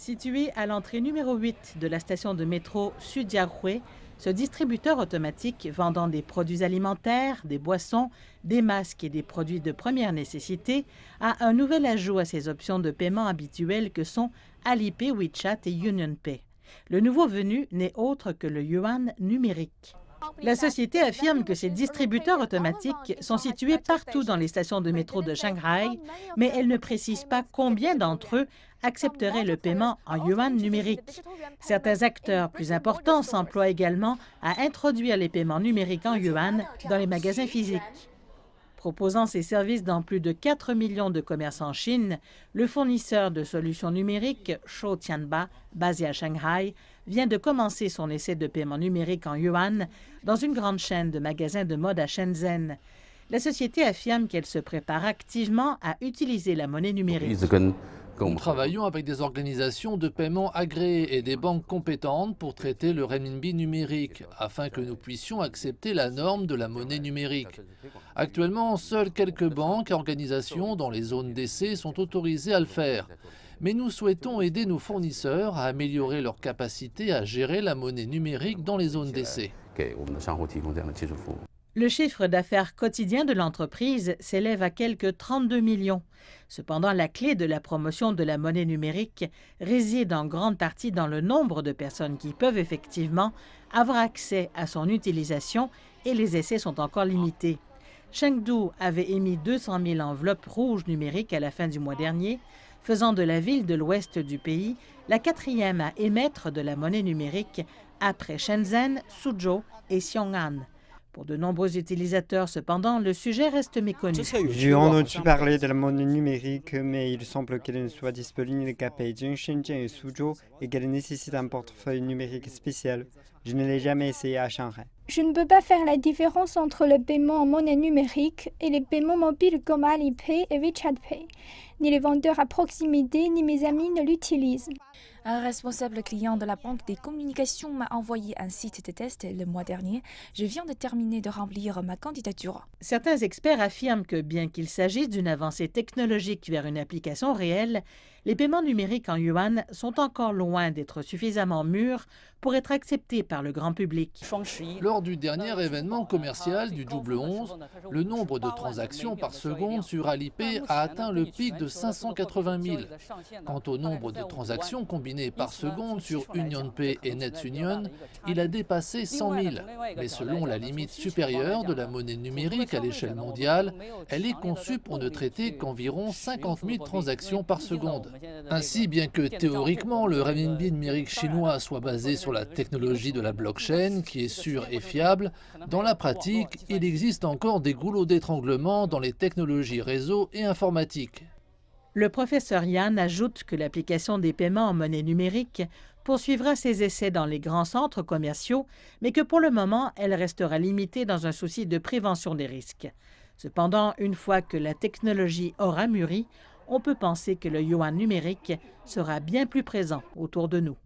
Situé à l'entrée numéro 8 de la station de métro Sujiahui, ce distributeur automatique vendant des produits alimentaires, des boissons, des masques et des produits de première nécessité a un nouvel ajout à ses options de paiement habituelles que sont Alipay, WeChat et UnionPay. Le nouveau venu n'est autre que le yuan numérique. La société affirme que ces distributeurs automatiques sont situés partout dans les stations de métro de Shanghai, mais elle ne précise pas combien d'entre eux accepteraient le paiement en yuan numérique. Certains acteurs plus importants s'emploient également à introduire les paiements numériques en yuan dans les magasins physiques. Proposant ses services dans plus de 4 millions de commerces en Chine, le fournisseur de solutions numériques Shou Tianba, basé à Shanghai, vient de commencer son essai de paiement numérique en yuan dans une grande chaîne de magasins de mode à Shenzhen. La société affirme qu'elle se prépare activement à utiliser la monnaie numérique. Nous travaillons avec des organisations de paiement agréées et des banques compétentes pour traiter le renminbi numérique, afin que nous puissions accepter la norme de la monnaie numérique. Actuellement, seules quelques banques et organisations dans les zones d'essai sont autorisées à le faire. Mais nous souhaitons aider nos fournisseurs à améliorer leur capacité à gérer la monnaie numérique dans les zones d'essai. Le chiffre d'affaires quotidien de l'entreprise s'élève à quelques 32 millions. Cependant, la clé de la promotion de la monnaie numérique réside en grande partie dans le nombre de personnes qui peuvent effectivement avoir accès à son utilisation et les essais sont encore limités. Chengdu avait émis 200 000 enveloppes rouges numériques à la fin du mois dernier, faisant de la ville de l'ouest du pays la quatrième à émettre de la monnaie numérique après Shenzhen, Suzhou et Xiong'an. Pour de nombreux utilisateurs, cependant, le sujet reste méconnu. J'ai entendu parler de la monnaie numérique, mais il semble qu'elle ne soit disponible qu'à Beijing, Shenzhen et Suzhou et qu'elle nécessite un portefeuille numérique spécial. Je ne l'ai jamais essayé à Shanghai. Je ne peux pas faire la différence entre le paiement en monnaie numérique et les paiements mobiles comme Alipay et WeChat Pay. Ni les vendeurs à proximité, ni mes amis ne l'utilisent. Un responsable client de la Banque des communications m'a envoyé un site de test le mois dernier. Je viens de terminer de remplir ma candidature. Certains experts affirment que bien qu'il s'agisse d'une avancée technologique vers une application réelle, les paiements numériques en yuan sont encore loin d'être suffisamment mûrs pour être acceptés par le grand public. Lors du dernier événement commercial du double 11, le nombre de transactions par seconde sur Alipay a atteint le pic de 580 000. Quant au nombre de transactions combinées par seconde sur UnionPay et NetsUnion, il a dépassé 100 000. Mais selon la limite supérieure de la monnaie numérique à l'échelle mondiale, elle est conçue pour ne traiter qu'environ 50 000 transactions par seconde. Ainsi, bien que théoriquement le renminbi numérique chinois soit basé sur la technologie de la blockchain, qui est sûre et fiable, dans la pratique, il existe encore des goulots d'étranglement dans les technologies réseau et informatiques. Le professeur Yan ajoute que l'application des paiements en monnaie numérique poursuivra ses essais dans les grands centres commerciaux, mais que pour le moment, elle restera limitée dans un souci de prévention des risques. Cependant, une fois que la technologie aura mûri, on peut penser que le yuan numérique sera bien plus présent autour de nous.